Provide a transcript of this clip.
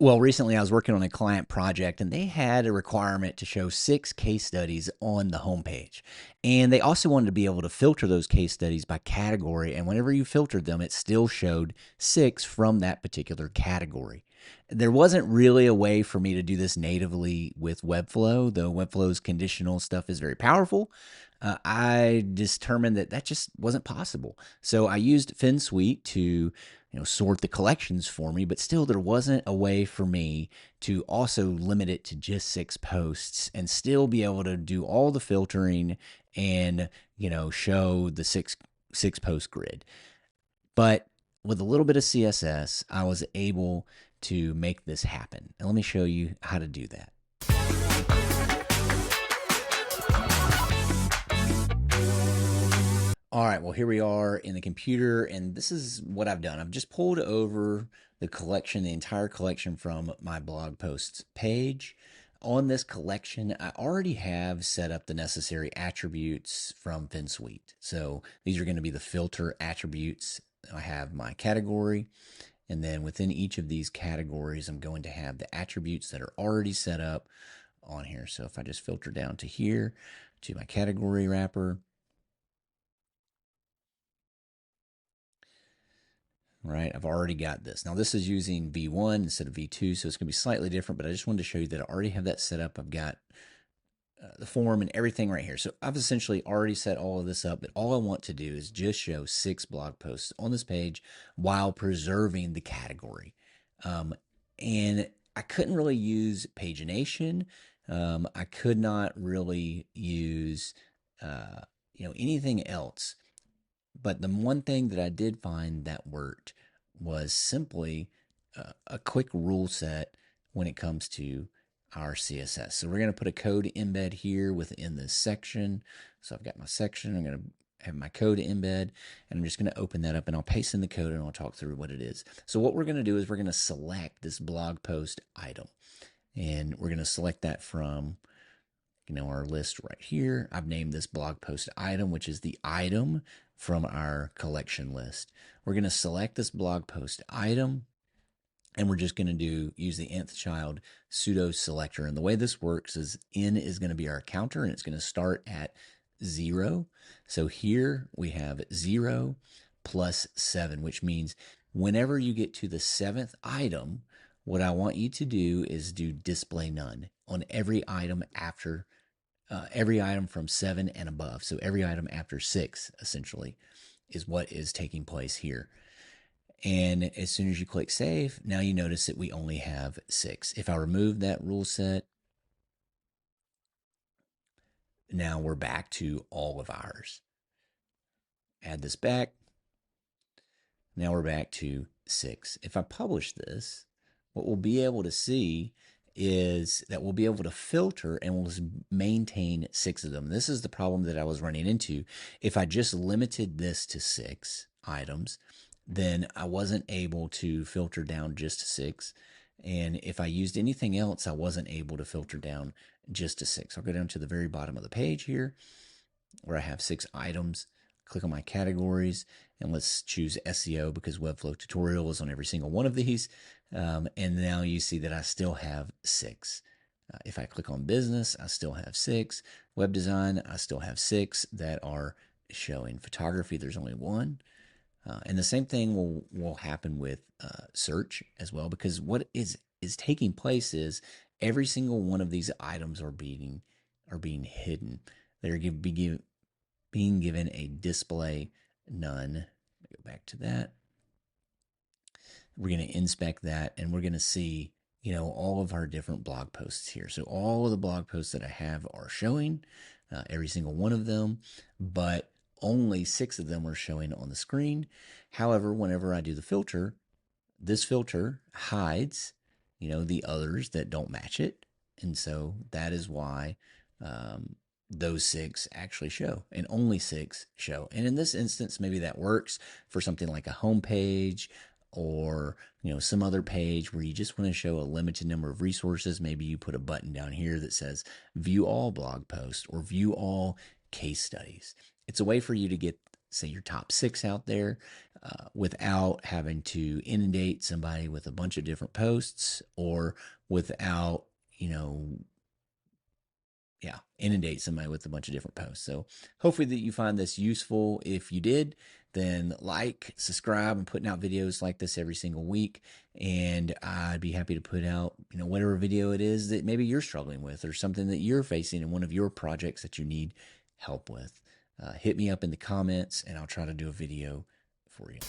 Well, recently I was working on a client project and they had a requirement to show 6 case studies on the homepage. And they also wanted to be able to filter those case studies by category. And whenever you filtered them, it still showed 6 from that particular category. There wasn't really a way for me to do this natively with Webflow, though Webflow's conditional stuff is very powerful. I determined that that just wasn't possible. So I used FinSuite to sort the collections for me, but still there wasn't a way for me to also limit it to just 6 posts and still be able to do all the filtering and show the six post grid. But with a little bit of CSS, I was able to make this happen. And let me show you how to do that. All right, well, here we are in the computer, and this is what I've done. I've just pulled over the collection, the entire collection from my blog posts page. On this collection, I already have set up the necessary attributes from FinSuite. So these are going to be the filter attributes. I have my category, and then within each of these categories, I'm going to have the attributes that are already set up on here. So if I just filter down to here, to my category wrapper, right? I've already got this. Now this is using V1 instead of V2, so it's going to be slightly different, but I just wanted to show you that I already have that set up. I've got the form and everything right here. So I've essentially already set all of this up, but all I want to do is just show 6 blog posts on this page while preserving the category. And I couldn't really use pagination. I could not really use, anything else. But the one thing that I did find that worked was simply a quick rule set when it comes to our CSS. So we're going to put a code embed here within this section. So I've got my section. I'm going to have my code embed, and I'm just going to open that up, and I'll paste in the code, and I'll talk through what it is. So what we're going to do is we're going to select this blog post item, and we're going to select that from our list right here. I've named this blog post item, which is the item from our collection list. We're going to select this blog post item, and we're just going to use the nth-child pseudo selector. And the way this works is n is going to be our counter, and it's going to start at 0. So here we have 0 plus 7, which means whenever you get to the 7th item, what I want you to do is do display none on every item after every item from 7 and above. So every item after 6 essentially is what is taking place here. And as soon as you click save, now you notice that we only have 6. If I remove that rule set, now we're back to all of ours. Add this back. Now we're back to 6. If I publish this, what we'll be able to see is that we'll be able to filter and we'll maintain 6 of them. This is the problem that I was running into. If I just limited this to 6 items, then I wasn't able to filter down just to 6. And if I used anything else, I wasn't able to filter down just to 6. I'll go down to the very bottom of the page here where I have 6 items. Click on my categories, and let's choose SEO because Webflow tutorial is on every single one of these. And now you see that I still have 6. If I click on business, I still have 6. Web design, I still have 6 that are showing. Photography, there's only 1. And the same thing will happen with search as well, because what is taking place is every single one of these items are being hidden. They're being given a display none. Go back to that. We're going to inspect that, and we're going to see, all of our different blog posts here. So all of the blog posts that I have are showing, every single one of them, but only 6 of them are showing on the screen. However, whenever I do the filter, this filter hides, the others that don't match it. And so that is why those 6 actually show, and only 6 show. And in this instance, maybe that works for something like a home page or some other page where you just want to show a limited number of resources. Maybe you put a button down here that says view all blog posts or view all case studies. It's a way for you to get, say, your top 6 out there. without having to inundate somebody with a bunch of different posts, or without, inundate somebody with a bunch of different posts. So hopefully that you find this useful. If you did, then like, subscribe. I'm putting out videos like this every single week, and I'd be happy to put out, whatever video it is that maybe you're struggling with, or something that you're facing in one of your projects that you need help with. Hit me up in the comments, and I'll try to do a video for you.